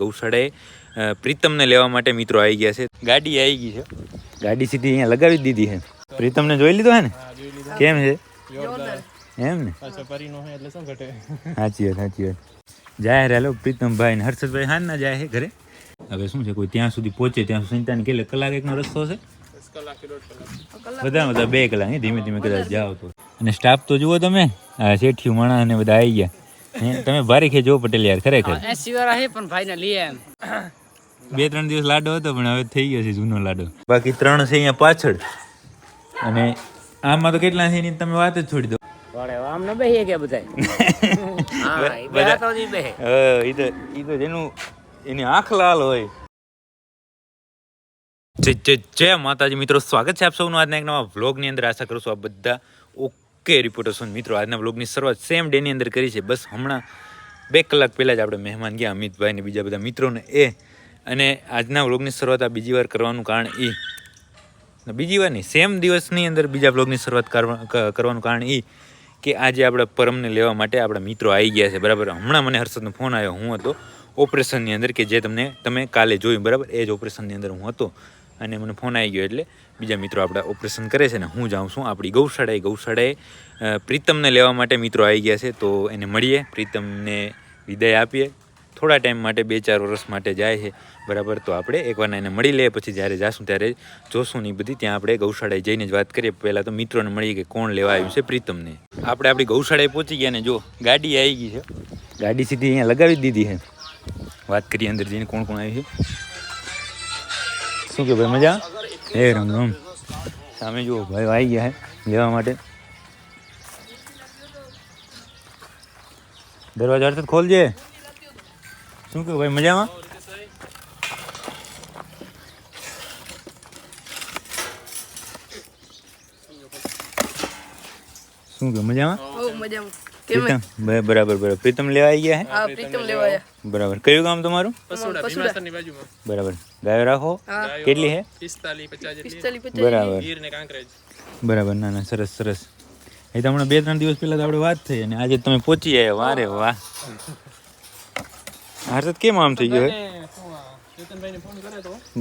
ગૌશાળાએ પ્રીતમને લેવા માટે મિત્રો આવી ગયા છે. ગાડી આવી ગઈ છે, ગાડી સીધી અહીંયા લગાવી દીધી છે. પ્રીતમને જોઈ લીધો હે ને? કેમ છે એમ ને? સાચી વાત. જાય હાલો પ્રીતમભાઈ ને હર્ષદભાઈ હાન ના જાય ઘરે. હવે શું છે, કોઈ ત્યાં સુધી પહોંચે ત્યાં સુધી કેટલે કલાક એકનો રસ્તો છે, બધા 2 કલાક. ધીમે ધીમે કદાચ જાઓ તો. અને સ્ટાફ તો જુઓ તમે, શેઠિયું માણા ને બધા આવી ગયા. તમે ભારી ખેંચો પટેલ યાર, ખરેખર 2-3 દિવસ લાડો હતો પણ હવે થઈ ગયો છે જૂનો લાડો. બાકી 3 છે અહીંયા પાછળ, અને આમાં તો કેટલા છે તમે વાત જ છોડી દો. એની આંખ લાલ હોય. જય માતાજી મિત્રો, સ્વાગત છે આપ સૌનું આજના એક નવા વ્લોગની અંદર. આશા કરું છું આપ બધા ઓકે રિપોર્ટર છો. મિત્રો આજના વ્લોગની શરૂઆત સેમ ડેની અંદર કરી છે. બસ હમણાં 2 કલાક પહેલાં જ આપણે મહેમાન ગયા અમિતભાઈ ને બીજા બધા મિત્રોને અને આજના વ્લોગની શરૂઆત આ બીજી વાર કરવાનું કારણ બીજી વાર નહીં, સેમ દિવસની અંદર બીજા વ્લોગની શરૂઆત કરવાનું કારણ કે આજે આપણે પરમને લેવા માટે આપણા મિત્રો આવી ગયા છે. બરાબર, હમણાં મને હર્ષદનો ફોન આવ્યો. હું હતો ઓપરેશનની અંદર, કે જે તમે કાલે જોયું. બરાબર, એ જ ઓપરેશનની અંદર હું હતો અને મને ફોન આવી ગયો એટલે બીજા મિત્રો આપણા ઓપરેશન કરે છે ને હું જાઉં છું આપણી ગૌશાળાએ પ્રીતમને લેવા માટે મિત્રો આવી ગયા છે. તો એને મળીએ, પ્રીતમને વિદાય આપીએ. થોડા ટાઈમ માટે 2-4 વર્ષ માટે જાય છે. બરાબર, તો આપણે એકવાર એને મળી લઈએ, પછી જ્યારે જાશું ત્યારે જોશું નહીં બધી. ત્યાં આપણે ગૌશાળાએ જઈને જ વાત કરીએ. પહેલાં તો મિત્રોને મળીએ કે કોણ લેવા આવ્યું છે પ્રીતમને. આપણે આપણી ગૌશાળાએ પહોંચી ગયા ને જો ગાડી આવી ગઈ છે, ગાડી સીધી અહીંયા લગાવી દીધી છે. વાત કરીએ અંદર જઈને કોણ કોણ આવ્યું છે. શું કે ભાઈ, મજા? રામ રામ. સામે જુઓ ભાઈ આવી ગયા છે લેવા માટે. દરવાજા હરત ખોલજે. શું કે ભાઈ, મજામાં? શું કે મજામાં? બરાબર. પ્રીતમ લેવા આવી ગયા હે? પ્રીતમ લેવા આવ્યા. બરાબર. કયું ગામ તમારું? બરાબર. ગાયો રાખો? કેટલી હે? 45. બરાબર. ના સરસ. એ તો હમણાં 2-3 દિવસ પહેલા તો આપણે વાત થઈ અને આજે તમે પહોંચી આવ્યા. વારે વાહ. હર્ષદ કેમ આમ થઈ ગયો?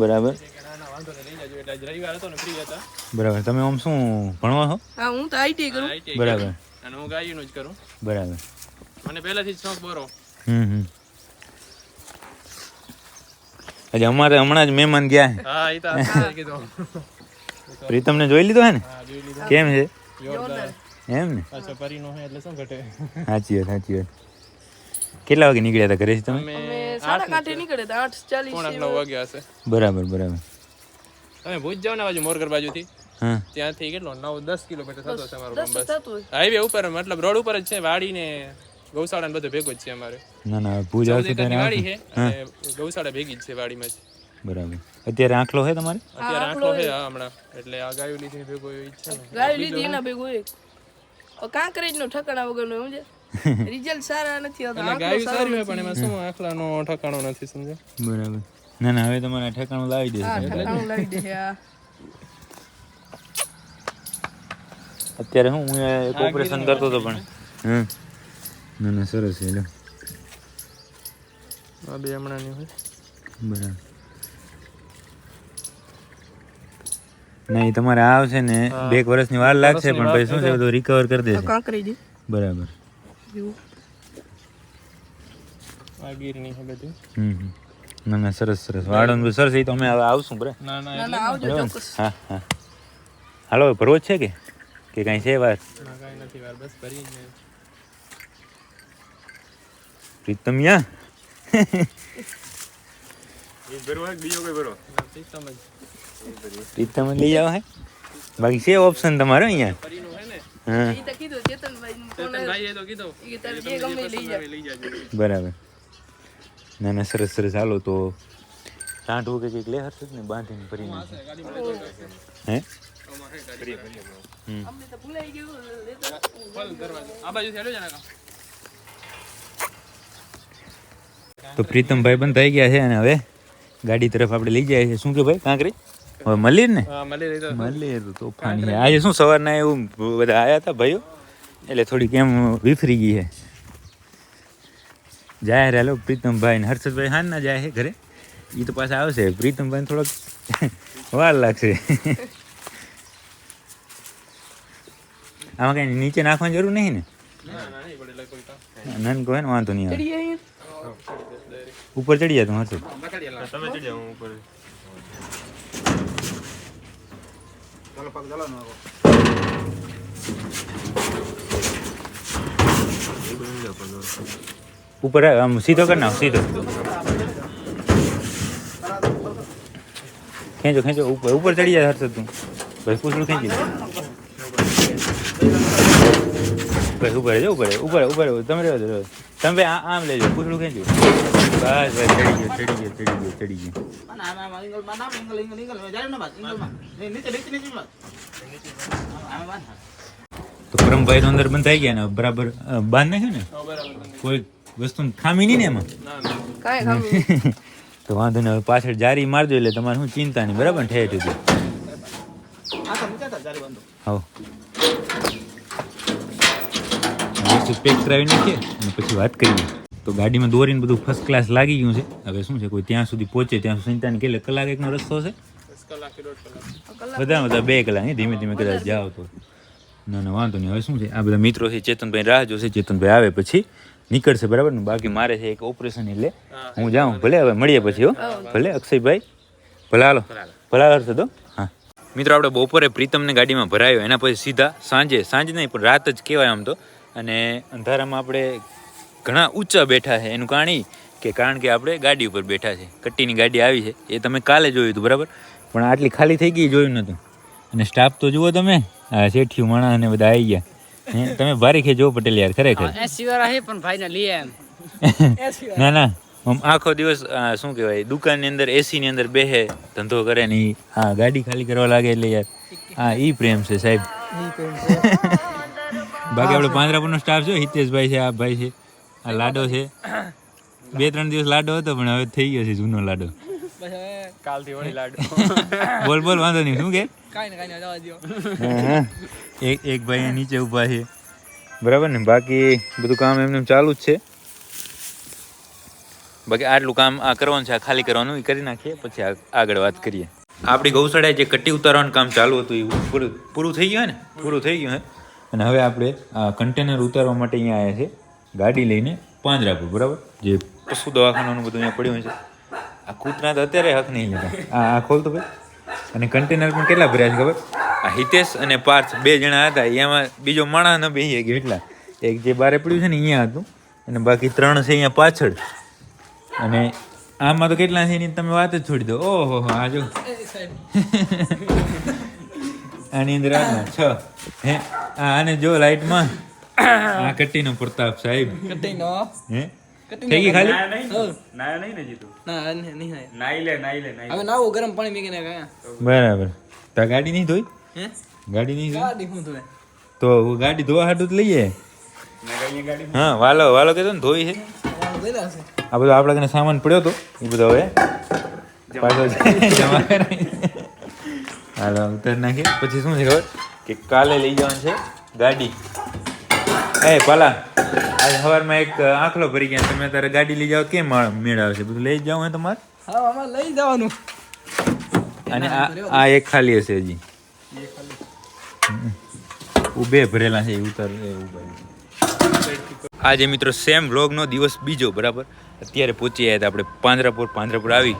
બરાબર. તમે આમ શું ભણવા છો? હું તો આઈટી કરું. બરાબર. અને હું ગાયનું જ કરું. બરાબર. મને પહેલાથી જ શોખ બરો. આજે અમારે હમણાં જ મહેમાન ગયા છે. હા, ઈ તો કીધું. પ્રીતમને જોઈ લીધો હે ને? કેમ છે એમ ને? અચ્છા, પરીનો હે એટલે શું ઘટે. સાચી વાત. કેટલા વાગે નીકળ્યા હતા ઘરેથી તમે? અમે 8:30 નીકળ્યા હતા. 8:40 વાગ્યા હશે. બરાબર. તમે ભૂજ જાવ ને બાજુ મોરગર બાજુથી, હા, ત્યાંથી કેટલો 9-10 કિલોમીટર થતો હશે અમારો ગામ. બસ હાઈવે ઉપર, મતલબ રોડ ઉપર જ છે. વાડી ને ગૌશાળા ને બધું ભેગું જ છે અમારે. ના ભૂજ આવશે ત્યારે વાડી છે અને ગૌશાળા ભેગી જ છે વાડીમાં જ. બરાબર. અત્યારે આંખલો છે તમારે? અત્યારે આંખલો છે હમણાં, એટલે આ ગાયો લીધી ભેગો એ છે ને. ગાયો લીધી એના ભેગો એક કાંકરેજ નો ઠકાણા વગરનો સમજે. રિઝલ્ટ સારા નથી આવતા. એટલે ગાયો સારી હોય પણ એમાં શું આંખલાનો ઠકાણો નથી, સમજે. બરાબર. ના હવે તમારે ઠેકાણું લાવી દેશે. ઠકાણું લાવી દે. અત્યારે હું એક ઓપરેશન કરતો હતો પણ ના સરસ છે. આ બે હમણાંની હોય. બરાબર. નહીં, તમારે આવશે ને 2 વર્ષની વાર લાગશે પણ પછી શું છે બધું રિકવર કરી દેશે. કાંકરેજ. બરાબર. આ ગીરની છે બધી. ના સરસ. વાળન સરસ. એ તો અમે હવે આવશું. બરાબર. ના આવજો ચોક્કસ. હા. હાલો, ભરવો જ છે કે કાંઈ છે વાર? કાંઈ નથી વાર, બસ ભરી જ. પ્રીતમ યા પ્રીતમ લઈ જાવ હે. બાકી છે ઓપ્શન તમારો અહીંયા? હા, બરાબર. ના સરસ. હાલો તો ટાંટવું કે કંઈક લે હશે ને બાંધીને ભરીને. હે? તો પ્રીતમભાઈ પણ થઈ ગયા છે અને હવે ગાડી તરફ આપણે લઈ જાય છે. શું કે ભાઈ, કાંકરી હવે મળી ને? મળી તો તોફાની છે. આજે શું સવારના એવું બધા આવ્યા હતા ભાઈઓ, એટલે થોડીક એમ વિફરી ગઈ છે. જાય હાલો પ્રીતમભાઈ ને હર્ષદભાઈ હાન ના જાય છે ઘરે. એ તો પાછા આવશે. પ્રીતમભાઈ થોડોક વાર લાગશે. આમાં કઈ નીચે નાખવાની જરૂર નહીં ને? નન કહે ને વાંધો નહીં આવે. ચડી અહીંયા ઉપર ચડી જાય તું હર્ષદ. તમે ચડી જાઓ ઉપર. ઉપર આમ સીધો કર નાખ સીધો. ખેંચો ખેંચો ઉપર ઉપર ચડી જાય હર્ષદ તું. ભાઈ પૂછડું ખેંચી દે. ભાઈ ઉપર જો ઉપર ઉપર ઉપર તમે રહેવા દો. તમે ભાઈ આમ લેજો પૂછડું ખેંચ્યું. બસ ભાઈ ચડી ગયો ચડી ગયો ચડી ગયો ચડી ગયો. તો પરમભાઈ નો અંદર બંધ થઈ ગયા ને બરાબર બાંધ નાખ્યું ને. કોઈ વસ્તુ ખામી નહીં ને એમાં. કાંઈ ખામી તો વાંધો નહીં. હવે પાછળ જારી મારજો એટલે તમારે શું ચિંતા નહીં. બરાબર ને ઠેઠ હતી. હા વસ્તુ પેક કરાવી નાખીએ અને પછી વાત કરીએ. તો ગાડીમાં દોરીને બધું ફર્સ્ટ ક્લાસ લાગી ગયું છે. હવે શું છે કોઈ ત્યાં સુધી પહોંચે ત્યાં ચિંતા નહીં. કેટલે કલાક એકનો રસ્તો છે? બધા 2 કલાક નહીં. ધીમે ધીમે કદાચ જાઓ તો ના ના વાંધો નહીં. હવે શું છે આ બધા મિત્રો છે ચેતનભાઈ રાહ જોશે. ચેતનભાઈ આવે પછી નીકળશે બરાબર ને. બાકી મારે છે એક ઓપરેશન એટલે હું જાઉં. ભલે હવે મળીએ પછી હો. ભલે અક્ષયભાઈ ભલે હાલો ભલે હશે તો. હા મિત્રો આપણે બપોરે પ્રીતમને ગાડીમાં ભરાયો એના પછી સીધા સાંજે નહીં પણ રાત જ કહેવાય આમ તો. અને અંધારામાં આપણે ઘણા ઊંચા બેઠા છે. એનું કારણ કે આપણે ગાડી ઉપર બેઠા છે. કટ્ટીની ગાડી આવી છે એ તમે કાલે જોયું હતું બરાબર. પણ આટલી ખાલી થઈ ગઈ જોયું નહોતું. અને સ્ટાફ તો જુઓ તમે. હા શેઠિયું માણસ અને બધા આવી ગયા. તમે ભારી ખેંચો પટેલ યાર ખરેખર. ના ના આખો દિવસ શું કહેવાય દુકાનની અંદર એસીની અંદર બેહે ધંધો કરે ને હા ગાડી ખાલી કરવા લાગે એટલે યાર હા ઈ પ્રેમ છે સાહેબ. બાકી આપણે પાંજરાપુરનો સ્ટાફ છે. હિતેશભાઈ છે, આ ભાઈ છે, આ લાડો છે. 2-3 દિવસ લાડો હતો પણ હવે થઈ ગયો છે જૂનો લાડો. કાલથી વળી લાડુ. બોલ બોલ વાંધો નહીં. શું કે કાંઈ જવા દો. એક ભાઈ નીચે ઊભા છે બરાબર ને. બાકી બધું કામ એમને ચાલુ જ છે. બાકી આટલું કામ આ કરવાનું છે, આ ખાલી કરવાનું એ કરી નાખીએ પછી આગળ વાત કરીએ. આપણી ગૌશાળાએ જે કટ્ટી ઉતારવાનું કામ ચાલુ હતું એ પૂરું થઈ ગયું ને. પૂરું થઈ ગયું હે. અને હવે આપણે આ કન્ટેનર ઉતારવા માટે અહીંયા આવ્યા છે ગાડી લઈને પાંજરાપુર બરાબર. જે પશુ દવાખાનાનું બધું અહીંયા પડ્યું છે. આ કૂતરા તો અત્યારે હક નહીં લેતા. આ ખોલતો ભાઈ. અને કન્ટેનર પણ કેટલા ભર્યા છે ખબર? આ હિતેશ અને પાર્થ 2 જણા હતા. એમાં બીજો માણસ ન બેસી ગયો એટલા. એક જે બારે પડ્યું છે ને અહીંયા હતું અને બાકી 3 છે અહીંયા પાછળ. અને આમાં તો કેટલા છે એની તમે વાત જ છોડી દો. ઓહો આ જો આની અંદર 6 હે. આને જો લાઈટમાં આ કટ્ટીનો પ્રતાપ સાહેબ. કટ્ટીનો હે થઈ ગઈ ખાલી. નાયા નહીં ને જીતું. ના નહીં હોય. નાઈ લે હવે નાવું ગરમ પાણી મેકીને ગયા. બરાબર. તો ગાડી નહીં ધોઈ? હે ગાડી નહીં ધોઈ ગાડી હું ધોય તો ગાડી ધોવા હાટું જ લઈએ. હા વાલો કહેતો ને ધોઈ છે. આ બધો આપણા કને સામાન પડ્યો હતો એ બધો હવે પાછો જમા કરાવી. હાલો ઉતારી નાખીએ. પછી શું છે ખબર કે કાલે લઈ જવાનું છે ગાડી. એ પાલા આજ સવારમાં એક આંખલો ભરી ગયા. તમે તારે ગાડી લઈ જાઓ કેમ મેળ આવશે? બધું લઈ જાવ હે તમારે? હા અમારે લઈ જવાનું. અને આ એક ખાલી હશે હજી. બે ભરેલા છે એ ઉતાર. આજે મિત્રો સેમ વ્લોગનો દિવસ બીજો બરાબર. અત્યારે પહોંચી આવ્યા હતા આપણે પાંજરાપુર આવી.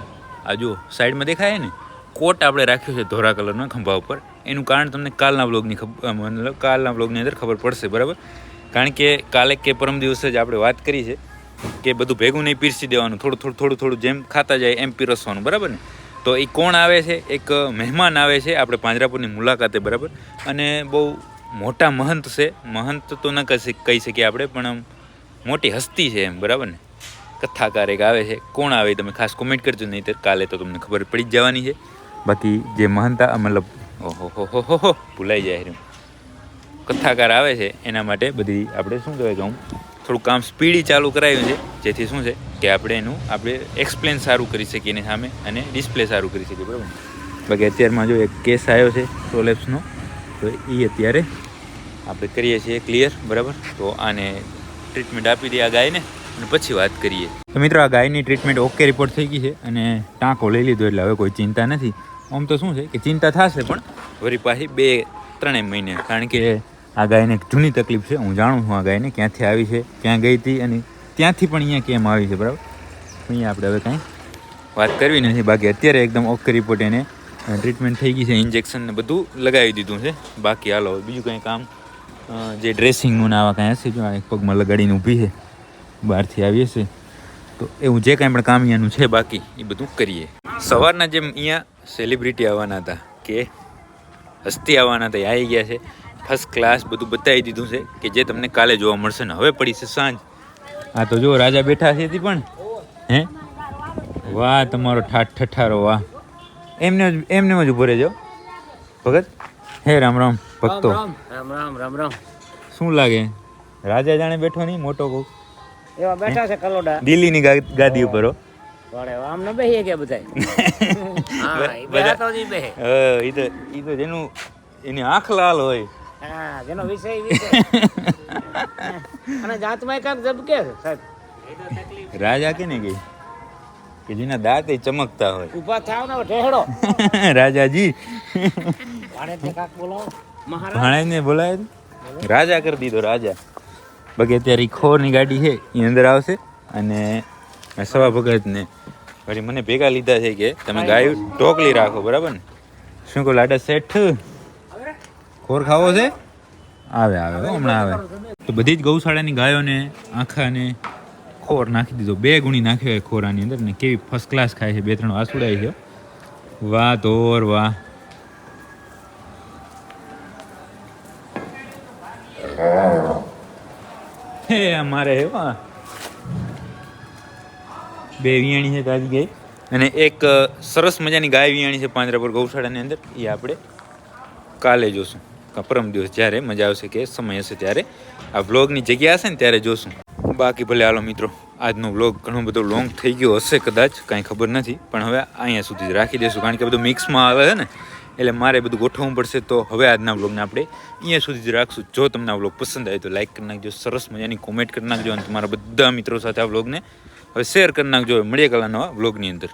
આ જો સાઈડમાં દેખાય ને કોટ આપણે રાખ્યો છે ધોરા કલરનો ખંભા ઉપર. એનું કારણ તમને કાલના વ્લોગની અંદર ખબર પડશે બરાબર. કારણ કે કાલે કે પરમ દિવસે જ આપણે વાત કરી છે કે બધું ભેગું નહીં પીરસી દેવાનું. થોડું જેમ ખાતા જાય એમ પીરસવાનું બરાબર ને. તો એ કોણ આવે છે? એક મહેમાન આવે છે આપણે પાંજરાપુરની મુલાકાતે બરાબર. અને બહુ મોટા મહંત છે. મહંત તો ન કહી શકીએ આપણે પણ મોટી હસ્તી છે એમ બરાબર ને. કથાકાર એક આવે છે. કોણ આવે તમે ખાસ કોમેન્ટ કરજો. નહીં તો કાલે તો તમને ખબર પડી જ જવાની છે. બાકી જે મહંતા મતલબ ઓહો ભૂલાઈ જાય. કથાકાર આવે છે એના માટે બધી આપણે શું કહેવાય કે હું થોડું કામ સ્પીડી ચાલુ કરાવ્યું છે. જેથી શું છે કે આપણે એક્સપ્લેન સારું કરી શકીએ એની સામે અને ડિસ્પ્લે સારું કરી શકીએ બરાબર. બાકી અત્યારમાં જો એક કેસ આવ્યો છે પ્રોલેપ્સનો. તો એ અત્યારે આપણે કરીએ છીએ ક્લિયર બરાબર. તો આને ટ્રીટમેન્ટ આપી દઈએ આ ગાયને અને પછી વાત કરીએ. તો મિત્રો આ ગાયની ટ્રીટમેન્ટ ઓકે રિપોર્ટ થઈ ગઈ છે અને ટાંકો લઈ લીધો એટલે હવે કોઈ ચિંતા નથી. આમ તો શું છે કે ચિંતા થશે પણ વળી પાછી 2-3 મહિને, કારણ કે આ ગાયને એક જૂની તકલીફ છે. હું જાણું છું આ ગાયને ક્યાંથી આવી છે, ક્યાં ગઈ હતી અને ત્યાંથી પણ અહીંયા કેમ આવી છે, બરાબર. અહીંયા આપણે હવે કાંઈ વાત કરવી નથી. બાકી અત્યારે એકદમ ઓકે રિપોર્ટ એને ટ્રીટમેન્ટ થઈ ગઈ છે, ઇન્જેક્શન ને બધું લગાવી દીધું છે. બાકી હાલો બીજું કંઈ કામ જે ડ્રેસિંગનું ને આવા કાંઈ હશે, જો એક પગમાં લગાડીને ઊભી છે, બહારથી આવી હશે તો એવું જે કાંઈ પણ કામ અહીંયાનું છે બાકી એ બધું કરીએ. સવારના જેમ અહીંયા સેલિબ્રિટી આવવાના હતા કે હસ્તી આવવાના હતા, એ આવી ગયા છે. ફર્સ્ટ ક્લાસ બધું બતાવી દીધું છે કે જે તમને કાલે જોવા મળશે ને. હવે પડી છે સાંજ. હા તો જો રાજા બેઠા છે પણ હે વાહ તમારો ઠઠારો વાહ. એમને જ ઉભો રહેજો ભગત. હે રામ રામ ભક્તો. રામ રામ રામ રામ. શું લાગે રાજા જાણે બેઠો નહીં, મોટો કહું એવા બેઠા છે કલોડા દિલ્હીની ગાદી ઉપર હો. આમ ન બેહીએ કે બધાય. હા ઈ બેહા તો જ ઈ બેહે. ઈ તો જેનું એની આંખ લાલ હોય. હા જેનો વિષય અને જાતમાં કાક જબકે છે સાહેબ. રાજા કેને ગઈ કે જેના દાંત ચમકતા હોય. ઊભા થાવ ને ઢેહડો. રાજાજી ભાણેજને કાક બોલાવો. મહારાજ ભાણેજને બોલાય રાજા કરી દીધો રાજા. બાકી અત્યારે ખોરની ગાડી છે એ અંદર આવશે અને સવા ભગતને વળી મને ભેગા લીધા છે કે તમે ગાય ઢોકલી રાખો, બરાબર ને. શું કહો લાડા શેઠ, ખોર ખાવો છે? આવે હમણાં આવે. તો બધી જ ગૌશાળાની ગાયોને આખાને ખોર નાખી દીધો. 2 ગુણી નાખ્યો હોય ખોરાની અંદર ને કેવી ફર્સ્ટ ક્લાસ ખાય છે. 2-3 વાસુડાય છે. વાહ ધોર વાહ. હે અમારે એવા 2 વિયાણી છે તાજી ગાય અને એક સરસ મજાની ગાય વિયાણી છે પાંજરાપુર ગૌશાળાની અંદર. એ આપણે કાલે જોશું, પરમ દિવસ જ્યારે મજા આવશે કે સમય હશે ત્યારે, આ વ્લોગની જગ્યા હશે ને ત્યારે જોશું. બાકી ભલે હાલો મિત્રો, આજનો વ્લોગ ઘણો બધો લોંગ થઈ ગયો હશે કદાચ, કાંઈ ખબર નથી, પણ હવે અહીંયા સુધી જ રાખી દઈશું, કારણ કે બધું મિક્સમાં આવે છે ને એટલે મારે બધું ગોઠવવું પડશે. તો હવે આજના વ્લોગને આપણે અહીંયા સુધી જ રાખશું. જો તમને આ વ્લોગ પસંદ આવે તો લાઈક કરી નાખજો, સરસ મજાની કોમેન્ટ કરી નાખજો અને તમારા બધા મિત્રો સાથે આ વ્લોગને હવે શેર કરી નાખજો. મળીએ કાલના નવા વ્લોગની અંદર.